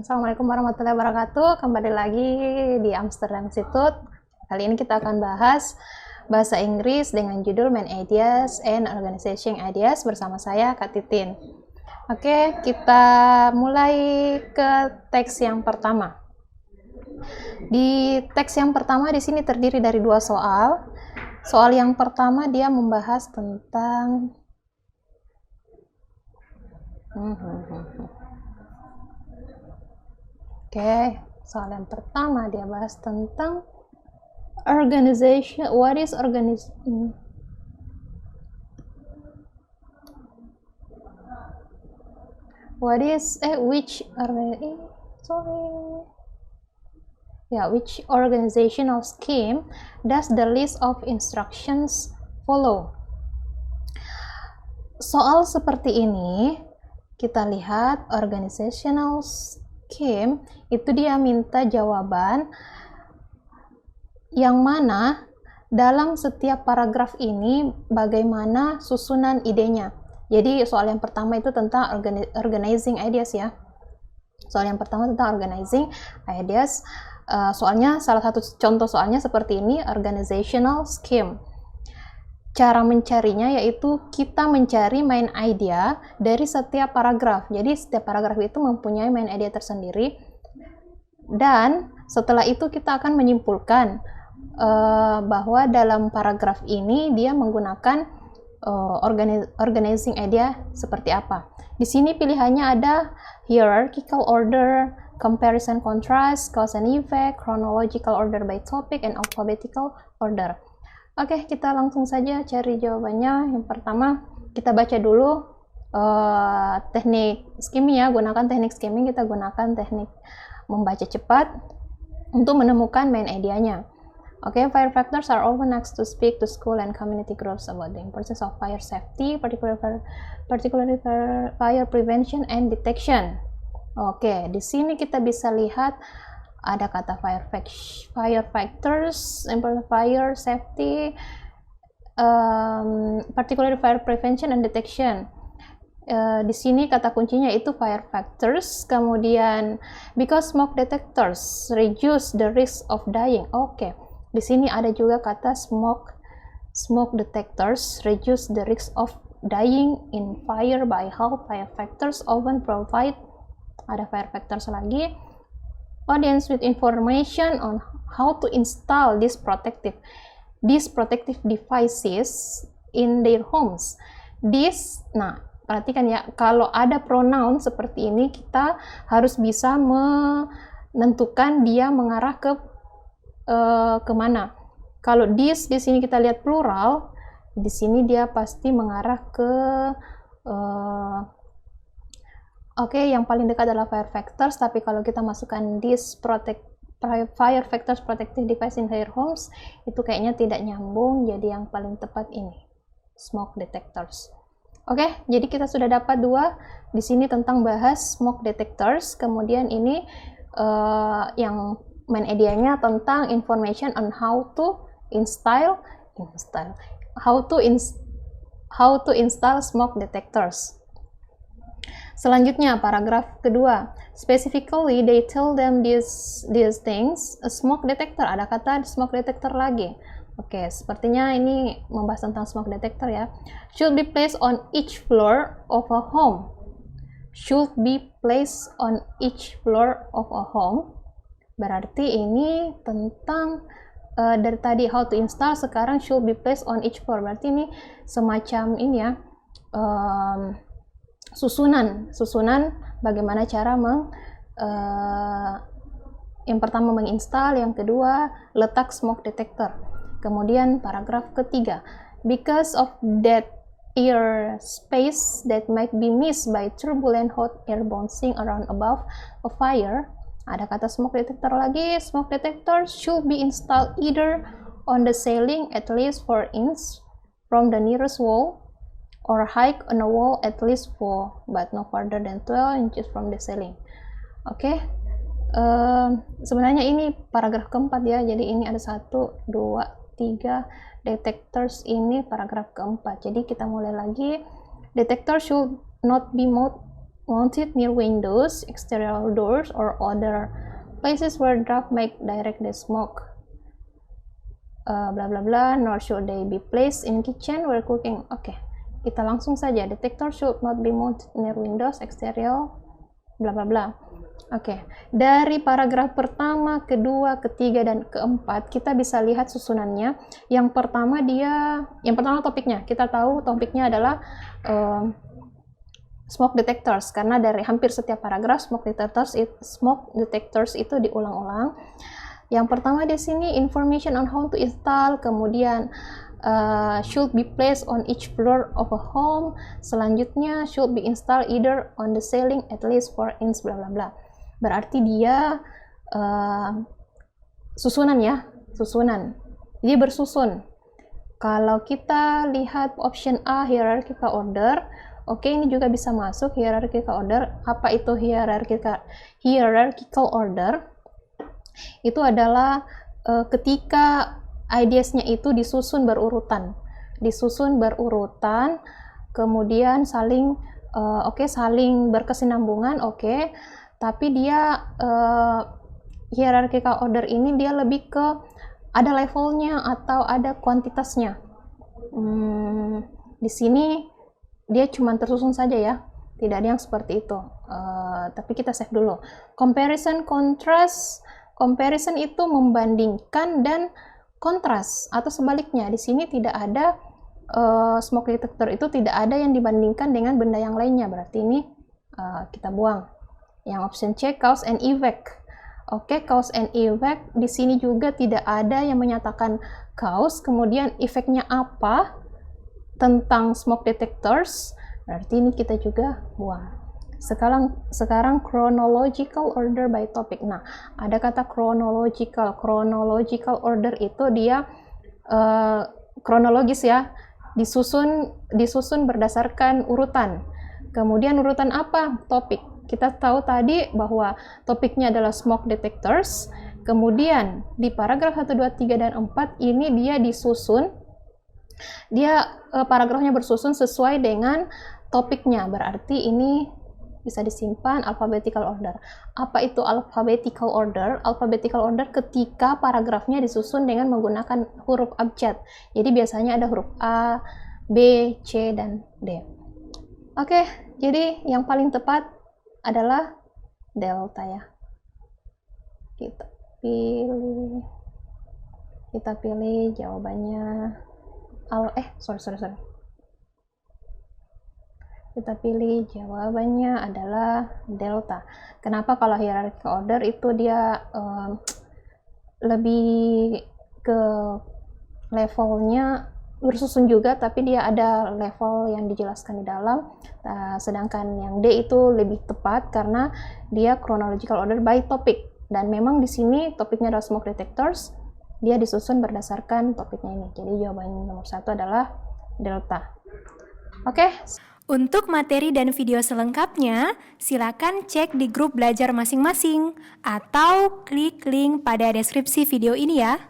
Assalamualaikum warahmatullahi wabarakatuh. Kembali lagi di Amsterdam Institute. Kali ini kita akan bahas bahasa Inggris dengan judul Main Ideas and Organization Ideas bersama saya, Kak Titin. Oke, kita mulai ke teks yang pertama. Di teks yang pertama di sini terdiri dari dua soal. Soal yang pertama dia membahas tentang Oke, soal yang pertama dia bahas tentang organization. What is organization? What is which organizational scheme does the list of instructions follow? Soal seperti ini kita lihat organizational scheme itu dia minta jawaban yang mana dalam setiap paragraf ini bagaimana susunan idenya. Jadi soal yang pertama itu tentang organizing ideas ya. Soal yang pertama tentang organizing ideas. Soalnya salah satu contoh soalnya seperti ini, organizational scheme. Cara mencarinya yaitu kita mencari main idea dari setiap paragraf. Jadi setiap paragraf itu mempunyai main idea tersendiri. Dan setelah itu kita akan menyimpulkan bahwa dalam paragraf ini dia menggunakan organizing idea seperti apa. Di sini pilihannya ada hierarchical order, comparison contrast, cause and effect, chronological order by topic, and alphabetical order. Oke, kita langsung saja cari jawabannya. Yang pertama, kita baca dulu teknik skimming ya. Gunakan teknik skimming, kita gunakan teknik membaca cepat untuk menemukan main idenya. Oke, fire factors are often asked to speak to school and community groups about the importance of fire safety, particularly fire prevention and detection. Oke, di sini kita bisa lihat ada kata fire factors, fire safety, particularly fire prevention and detection. Di sini kata kuncinya itu fire factors, kemudian because smoke detectors reduce the risk of dying. Oke. Di sini ada juga kata smoke detectors reduce the risk of dying in fire by how fire factors often provide. Ada fire factors lagi. Audience with information on how to install these protective devices in their homes. Nah, perhatikan ya, kalau ada pronoun seperti ini kita harus bisa menentukan dia mengarah ke kemana. Kalau di sini kita lihat plural, di sini dia pasti mengarah ke yang paling dekat adalah fire factors, tapi kalau kita masukkan fire factors protective device in their homes, itu kayaknya tidak nyambung, jadi yang paling tepat ini, smoke detectors. Oke, jadi kita sudah dapat dua di sini tentang bahas smoke detectors, kemudian ini yang main idenya tentang information on how to install smoke detectors. Selanjutnya paragraf kedua, specifically they tell them these things. A smoke detector, ada kata smoke detector lagi. Oke, sepertinya ini membahas tentang smoke detector ya. Should be placed on each floor of a home. Should be placed on each floor of a home. Berarti ini tentang dari tadi how to install, sekarang should be placed on each floor. Berarti ini semacam ini ya, susunan bagaimana cara yang pertama menginstal, yang kedua letak smoke detector. Kemudian paragraf ketiga, because of that air space that might be missed by turbulent hot air bouncing around above a fire. Ada kata smoke detector lagi. Smoke detectors should be installed either on the ceiling at least 4 inches from the nearest wall, or high on a wall at least 4 but no further than 12 inches from the ceiling. Oke. Sebenarnya ini paragraf keempat ya. Jadi ini ada 1, 2, 3 detectors, ini paragraf keempat. Jadi kita mulai lagi. Detector should not be mounted near windows, exterior doors, or other places where draft might direct the smoke. Bla bla bla, nor should they be placed in kitchen where cooking. Oke, kita langsung saja. Detector should not be mounted near windows, exterior, bla bla bla. Oke, dari paragraf pertama, kedua, ketiga, dan keempat kita bisa lihat susunannya. Yang pertama topiknya, kita tahu topiknya adalah smoke detectors, karena dari hampir setiap paragraf smoke detectors itu diulang-ulang. Yang pertama di sini information on how to install, kemudian should be placed on each floor of a home. Selanjutnya should be installed either on the ceiling at least 4 inch, bla bla bla. Berarti dia susunan. Jadi bersusun. Kalau kita lihat option A, hierarchical order, oke, ini juga bisa masuk hierarchical order. Apa itu hierarchical order? Itu adalah ketika ideasnya itu disusun berurutan, kemudian saling berkesinambungan, tapi dia hierarchical order ini dia lebih ke ada levelnya atau ada kuantitasnya. Di sini dia cuma tersusun saja ya, tidak ada yang seperti itu. Tapi kita save dulu. Comparison itu membandingkan dan kontras, atau sebaliknya. Di sini tidak ada smoke detector itu tidak ada yang dibandingkan dengan benda yang lainnya, berarti ini kita buang. Yang option C, cause and effect. Cause and effect di sini juga tidak ada yang menyatakan cause, kemudian efeknya apa tentang smoke detectors, berarti ini kita juga buang. Sekarang chronological order by topic. Nah, ada kata chronological order itu dia kronologis ya, disusun berdasarkan urutan. Kemudian urutan apa? Topik. Kita tahu tadi bahwa topiknya adalah smoke detectors. Kemudian di paragraf 1, 2, 3, dan 4 ini dia disusun, paragrafnya bersusun sesuai dengan topiknya. Berarti ini bisa disimpan alphabetical order. Apa itu alphabetical order? Alphabetical order ketika paragrafnya disusun dengan menggunakan huruf abjad. Jadi biasanya ada huruf A, B, C, dan D. Oke, jadi yang paling tepat adalah delta ya. Kita pilih jawabannya. Kita pilih jawabannya adalah delta. Kenapa? Kalau hierarchical order itu dia lebih ke levelnya bersusun juga, tapi dia ada level yang dijelaskan di dalam. Sedangkan yang D itu lebih tepat karena dia chronological order by topic. Dan memang di sini topiknya adalah smoke detectors, dia disusun berdasarkan topiknya ini. Jadi jawaban nomor 1 adalah delta. Oke. Untuk materi dan video selengkapnya, silakan cek di grup belajar masing-masing atau klik link pada deskripsi video ini ya.